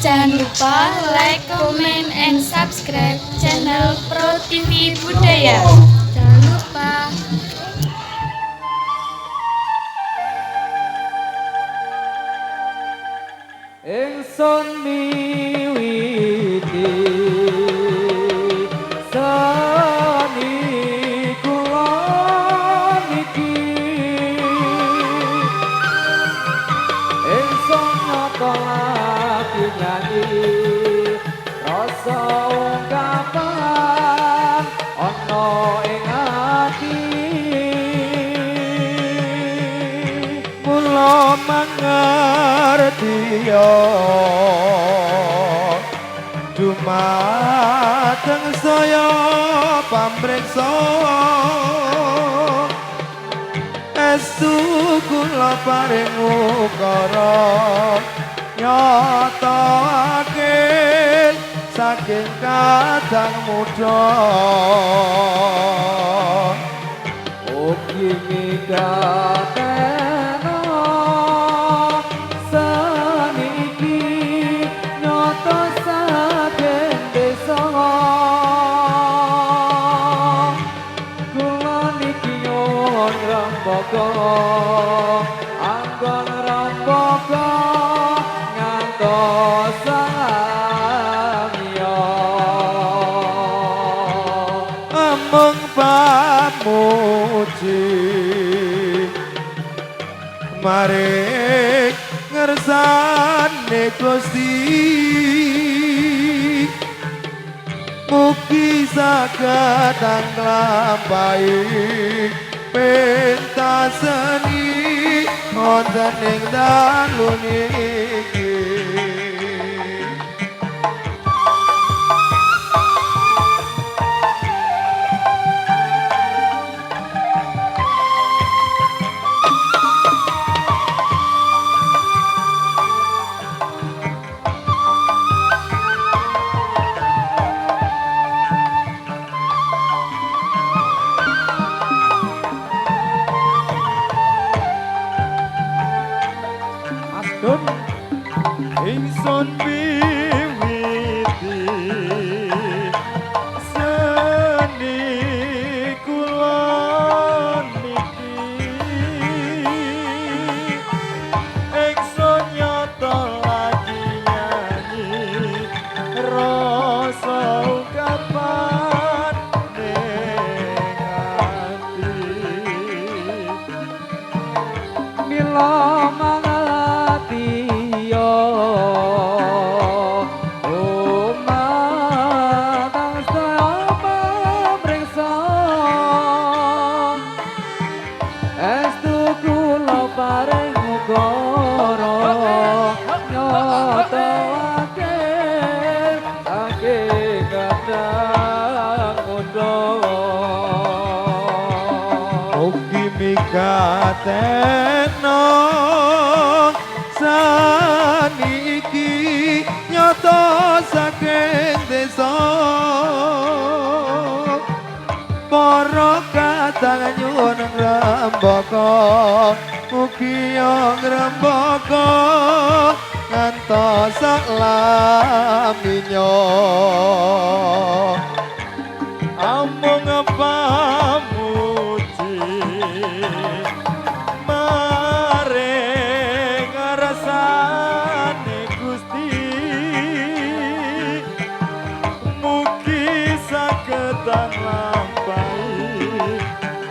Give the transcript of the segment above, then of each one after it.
Jangan lupa like, comment, and subscribe channel Pro TV Budaya. Jangan lupa. Ingsun miwiti seni kula niki ingsun nyata lagi nyanyi rasa ungkapan ana ing ati kula mangerti dumateng saya pamriksa estu kula paring ukara nyatake saking kadang muda ugi migateno saniki nyata saking desa kula niki nyuwun rembaka anggon rembaka ngantos samya amung pamuji maring ngersane Gusti mugi saged nglampahi pentas seni wonten ing dalu niki. Ingsun miwiti seni kula niki ingsun nyata lagi nyanyi rasa ungkapan ning ati mila kateno saniki nyata saking desa para kadang nyuwun ngrembaka mugi ngrembaka ngantos laminya amung pamuji maring rasane Gusti mugi saged nglampahi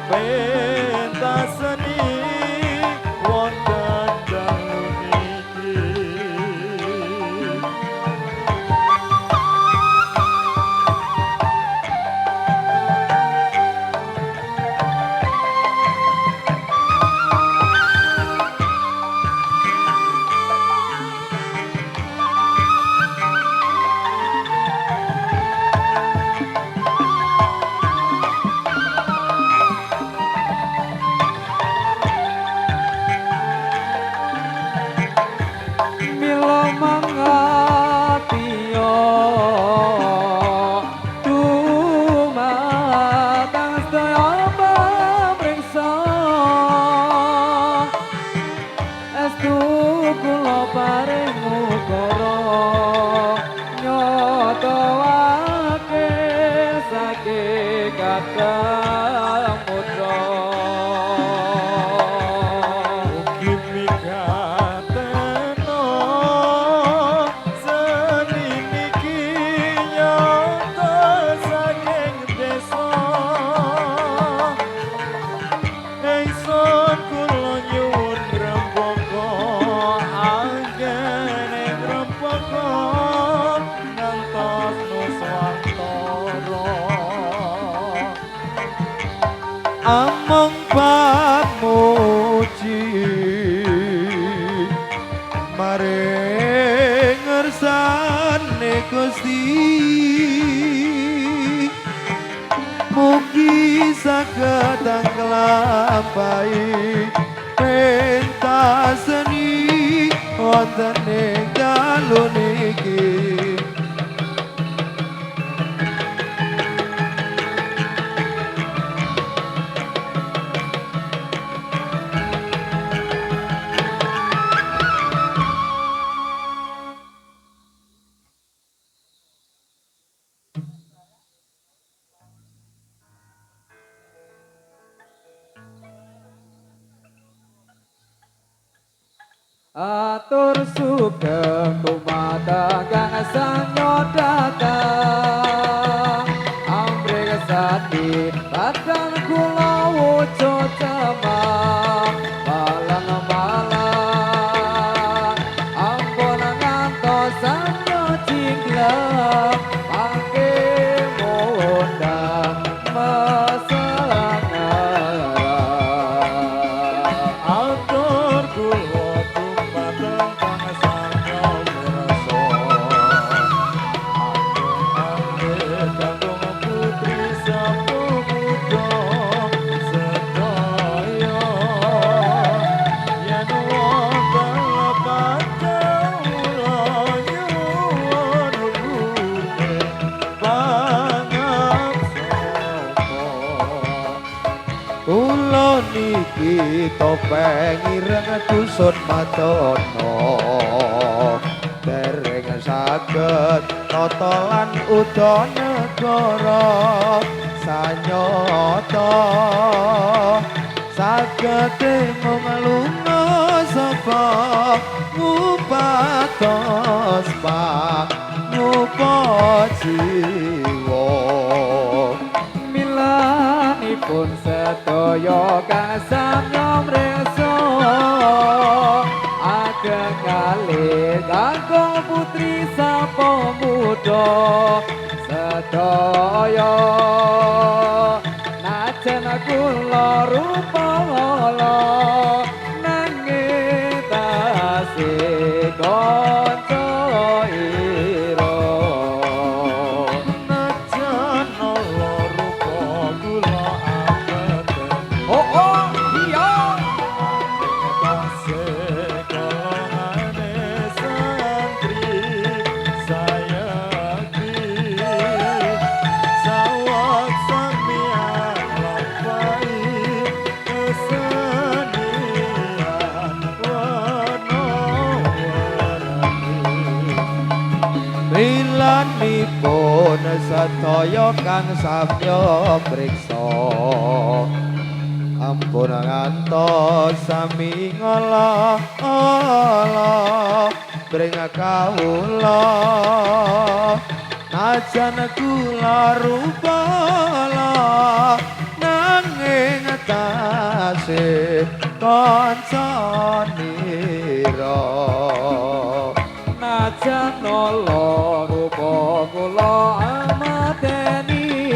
pentas seni wonten dalu niki. Kula paring ukara among pamuji maring ngersane Gusti mugi saged nglampahi pentas seni wonten ing dalu niki. Atur sugeng kumatang sang datang ambrek sati padang kula wujud cemang balang-balang ampun ngantos sanyo jingleng pangke mondang meselangan Atur kula dumateng pangsanya wirasa Ageng-ageng kanggo putri sapemuda sedaya yen wonten lepat kawula nyuwun gune pangaksana. Kula niki topeng ireng dusun Madana dereng saged tata lan udana negara sanyata saged mung lunga sapa ngupatos pak ngupa jiwa. milanipun sedaya kang samyom resa ageng kalih kanggo putri sapa muda sedaya najan kula rupa ala nanging tasih kanca ira. Najan ala rupa kula abeten Oh oh iya tasih golongane santri sayakti sawak sampeyan lampahi kesenian warna-warni. Milanipun sedaya kang samya priksa ampun ngantos sami ngolah-olah bring kawula najan kula rupala nanging tasih kancanira. najan nala rupa kula amateni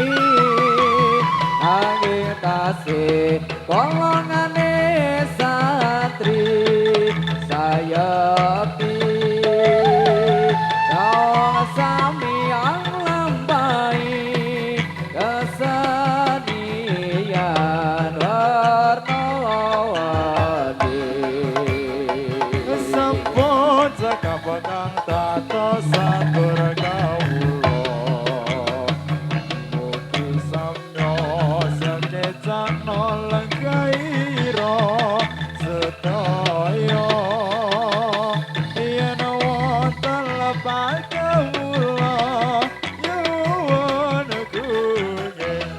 angin tasih golongane santri sayakti dong sami anglambai kesenian warna-warni. Sampun sakabang tata satur kawula mugi samya sekecana lenggaira sedaya yen wonten lepat kawula nyuwun gunging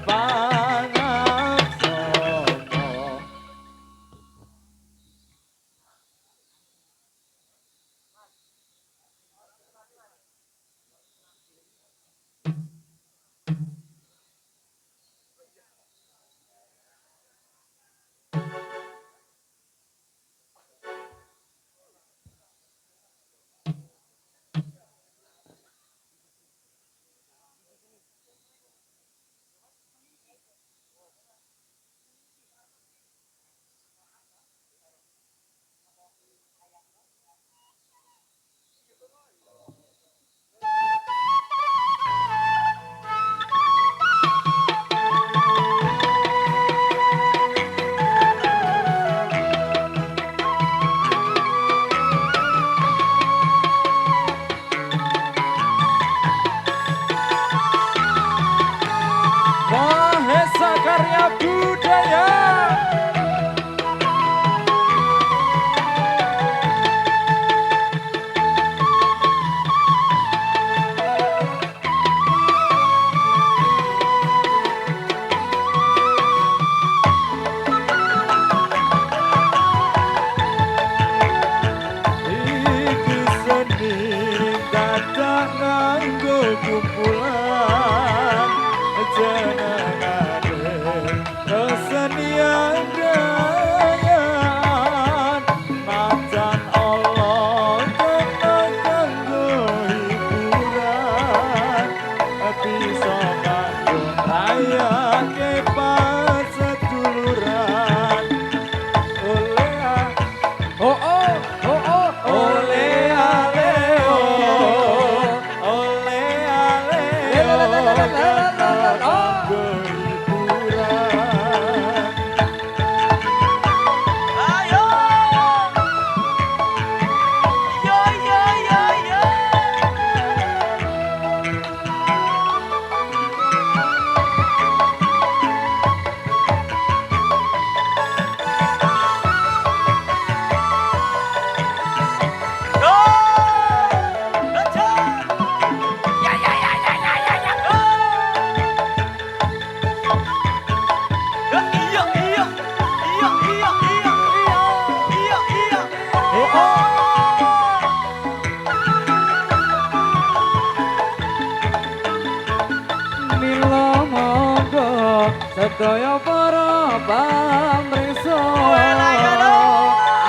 pangaksana. sedaya para pamriksa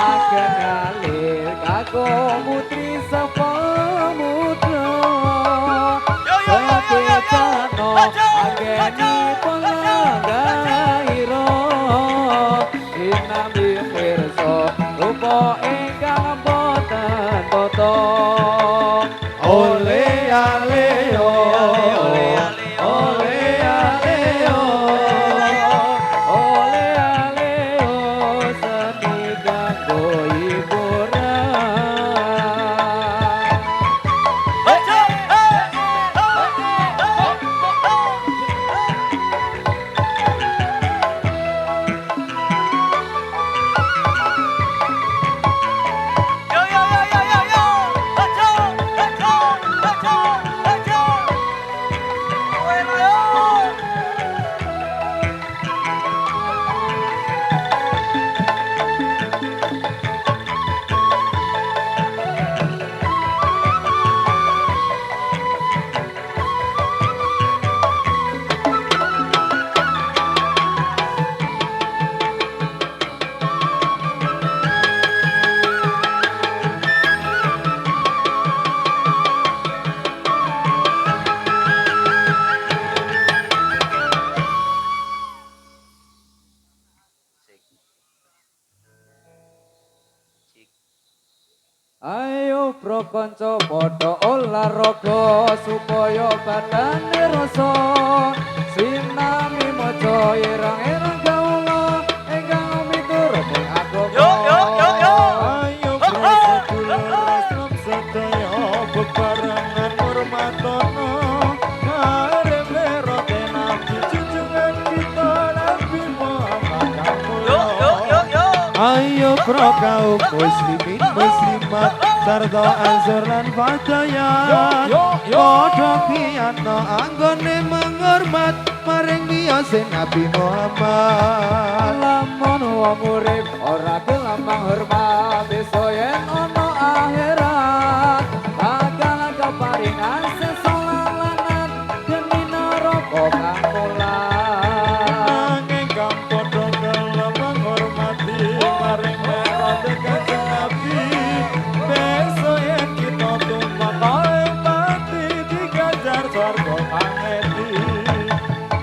agen ngalir kakung putri sepamudra sekecano ageni pengandaira inami pirsa rupa ingkang boten tata ole aleo ole aleo ole aleo seni kanggo hiburan Ayo bro kanca padha olahraga supaya badane rasa sinami maca ireng-ireng kawula ingkang miturut ing agama Ayo bersedulur Islam sedaya bebarengan hormatono Marem lerote nabi junjungan kita Nabi Muhammad Ayo pro kaum muslimin muslimat sarta ansur lan fadayat padha kiyatno anggone menghormat maring biasa Nabi Muhammad lamun wong urip ora gelem hormat bisa yen ana akhirat bakal keparingan sesolanan demi neraka kang mulan nanging kang padha gelem menghormati maring lerote kanjeng Nabi besok yen kita tumpah oleh mati diganjar swarga pangeti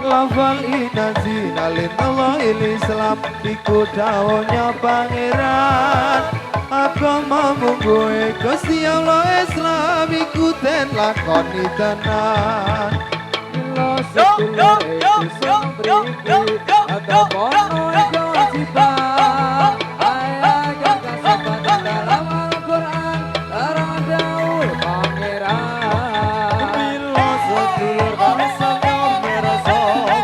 lafal inazina linallahil islam iku dawuhnya pangeran agama mungguhe Gusti Allah Islam iku den lakoni tenan Mila sedulur Islam mriki ada pono kewajiban ayat kasabat dalam Al-Quran larang dawuh pangeran bila sedulur bangsa merasa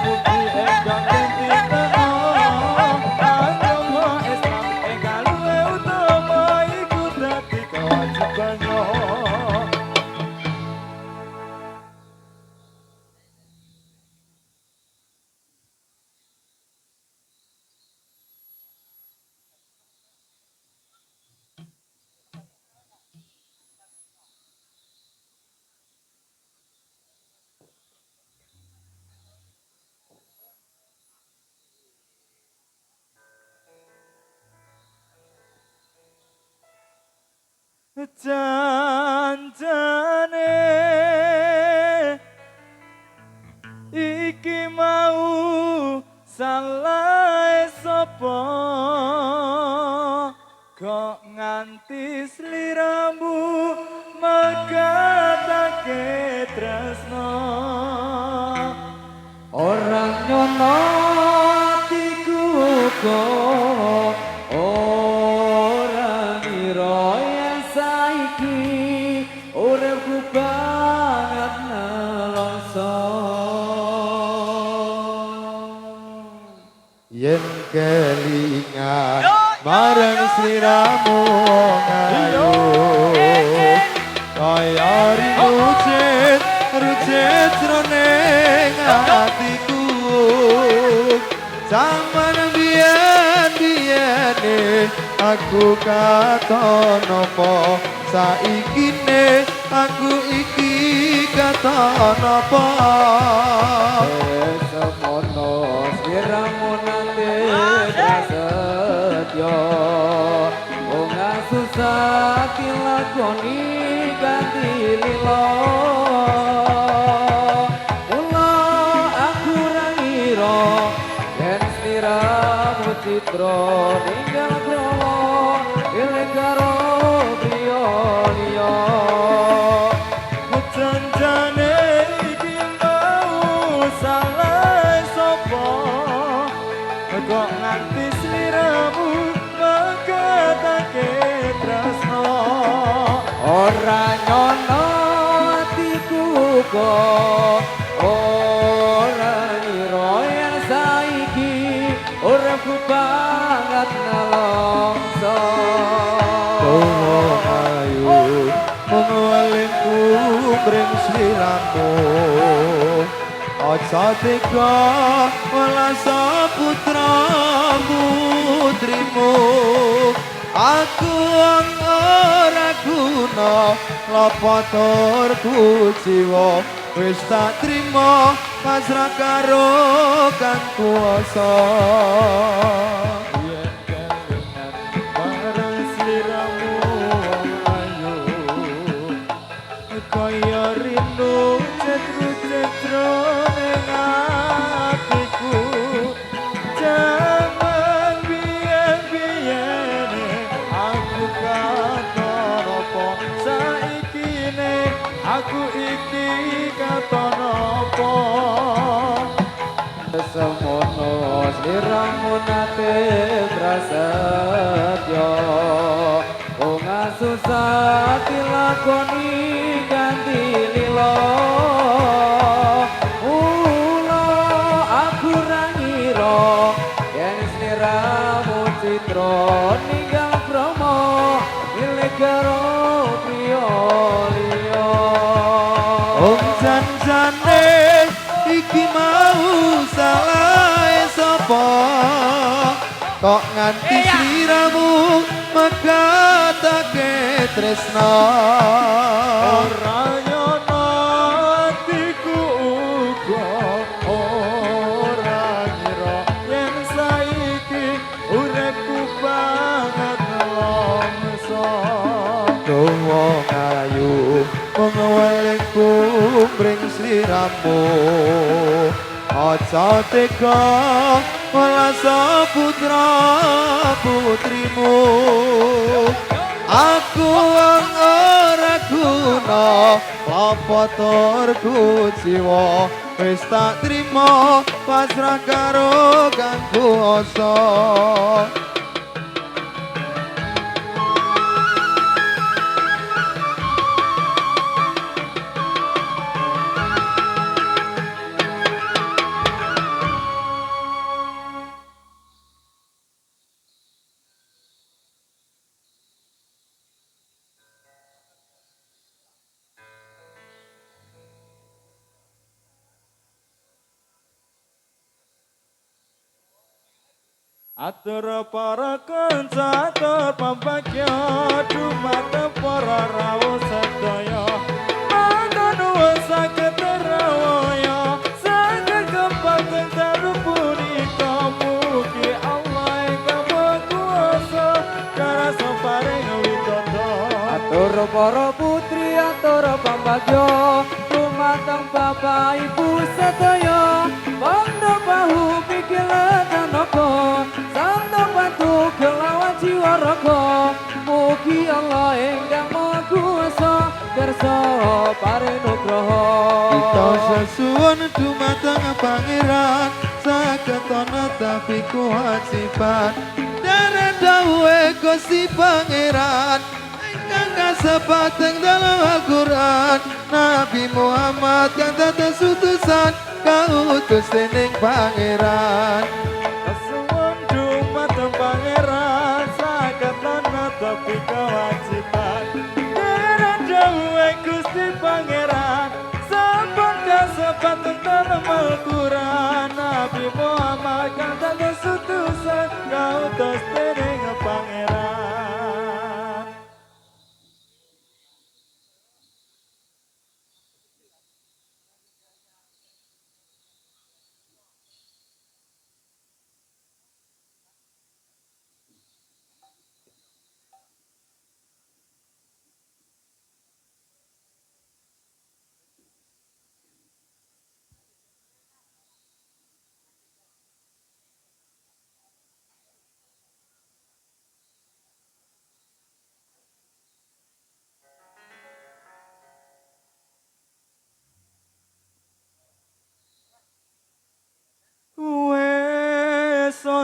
bukti enggang ganti tenang agama Islam enggal luwih utama iku dadi kewajibannya janjane iki mau salah sapa kok nganti sliramu megatake tresno orang nyono atiku kok orang ngira yen saiki uripku banget nelongso yen kelingan marang sliramu ngayu kaya rucet rucet jroning atiku zaman biyen aku kata nopo saikine aku iki kata nopo semono sira dilakoni ganti lilo mula aku ra ngira yen sliramu citra ninggal kromo ilih karo priya liya Janjane iki mau salah sapa kok nganti sliramu mekatake tresno ora nyono atiku kok ora ngira yen saiki uripku banget nelongso ayo mengalingku bring sliramu aja tega welasa putra putrimu aku ora guna lapa turku jiwa wis tak trima pasrah karo kang kuwasa yen kelingan bareng sliramu ayo kaya rindu cetru-cetru ning atiku jaman biyen-biyen aku katon apa saikine aku iki katon apa semono sliramu nate prasetyo wong susah dilakoni ganti lilo mula aku ra ngira yen sliramu citra ninggal kromo milih karo priya liya janjane iki mau salah sapa kok nganti sliramu megatake tresna ora nyono atiku uga ora ngira yen saiki uripku banget longso wong ayu mengwelingku bring sliramu aja tega welasa putra putrimu aku ora guna lapa turku jiwa wis tak trima pasrah karo kang kuwasa Atur para kanca atur pambagya dumateng para rawuh sedaya manggon nuwun saged rawaya saged kepateng daru punika mugi Allah ingkang Maha Kuwasa karasa paring widodo atur para putri atur pambagya dumateng bapak ibu sedaya bondo bahu pikil tanaka santo bantu kelawan jiwa raga mugi Allah ingkang Maha Kuwasa kersa paring nugraha kita sesuwun dumateng pangeran saged ana tapi kewajiban dene dawuhe Gusti Pangeran ingkang kasebatan dalam Al-Qur'an Nabi Muhammad kang dados utusan kautus dening pangeran sesuwun dumateng pangeran saged ana tapi kewajiban dene dawuhe Gusti Pangeran sampun kasebatan dalam Al-Qur'an Nabi Muhammad kang dados utusan kautus dening pangeran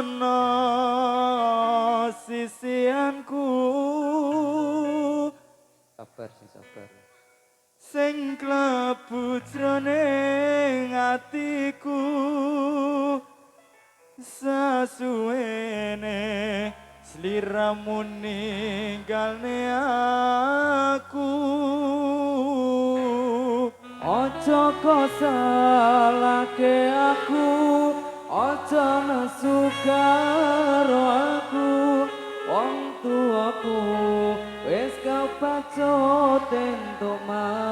sono sisianku. Sabar sih sabar. Sing klebu jroning atiku sasuwene sliramu ninggalne aku. Ojo kok salahke aku, ojo nesu karo aku. Wong tuaku wis kepacut entuk mantu.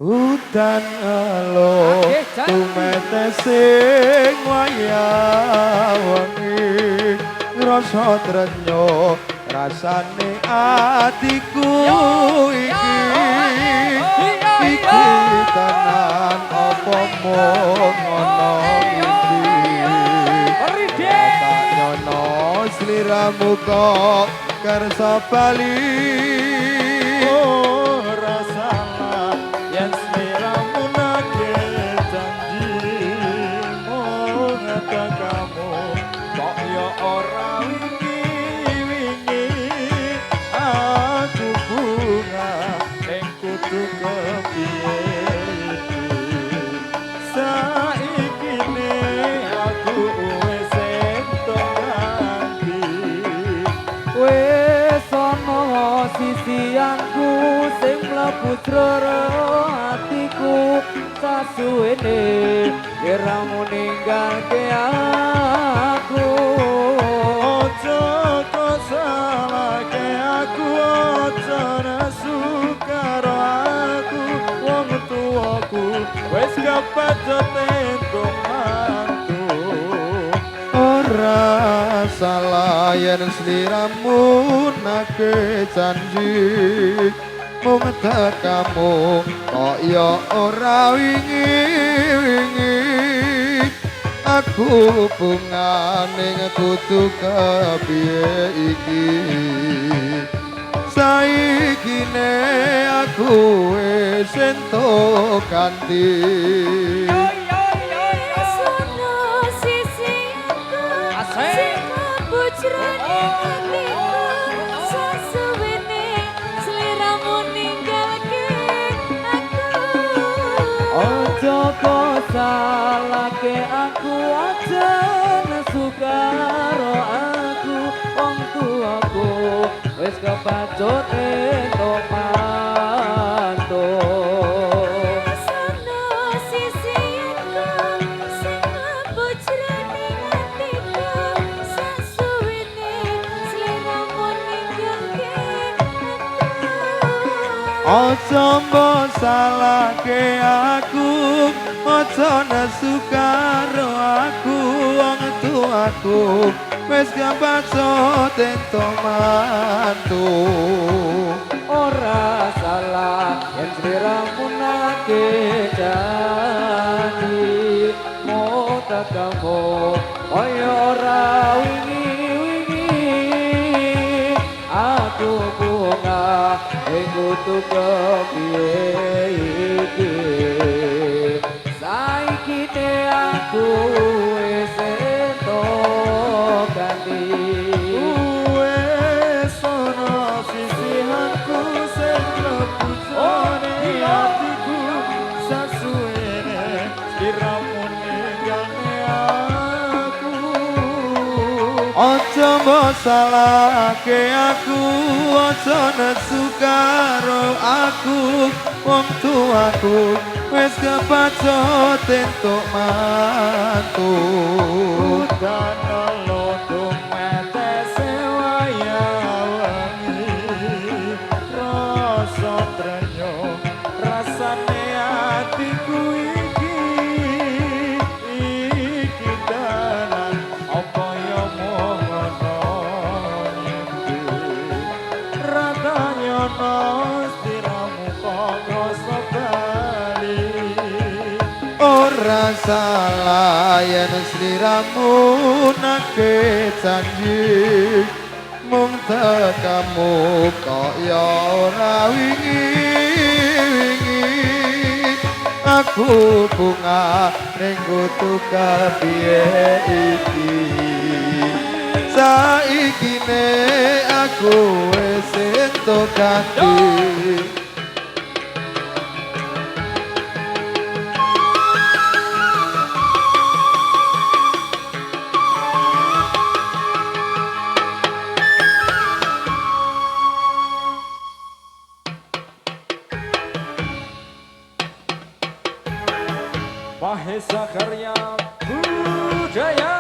Udan alo tumete sing waya-wengi rasa trenyo rasane atiku iki tenan apa mung ngono iki tak nyono sliramu kok kersa bali ora salah yen sliramu nagih janji mung kamu kok ya ora sisianku sing mlebu jero atiku sasuwene iramu ninggalke aku. Ojo kok salahke aku, ojo nesu karo aku. Wong tuaku wis kepacut entuk mantu. ora salah yen sliramu nake janji mung tekamu kok ya ora wingi-wingi aku bungane kudu kepiye iki saiki ne aku wis entuk ganti. Ojo kok salahke aku, aja nesu karo aku. Wong tuaku wis kepacut entuk mantu. Ojo mbok salahke aku, ojo nesu karo aku. Wong tuaku wis kepacut entuk mantu. Ora salah yen sliramu nagih janji mau tekamu kaya ora wingi-wingi aku bunga kudu kepiye iki saiki ne aku wis entuk ganti. Wis ana sisihanku sing mlebu jroning atiku sasuwene sliramu ninggalne aku. Ojo mbok salahke aku, ojo nesu karo aku. Wong tuaku wis kepacut entuk mantu. Udan alo tumete waya-wengi rasa trenyo rasane atiku iki tenan apa ya mung ngono ratanya sliramu kok krasa bali. Ora salah yen sliramu nake janji mung tekamu kok ya ora wingi-wingi aku bunga ning kutu kepiye iki saiki ne aku wis entuk ganti Mahesa Karya Budaya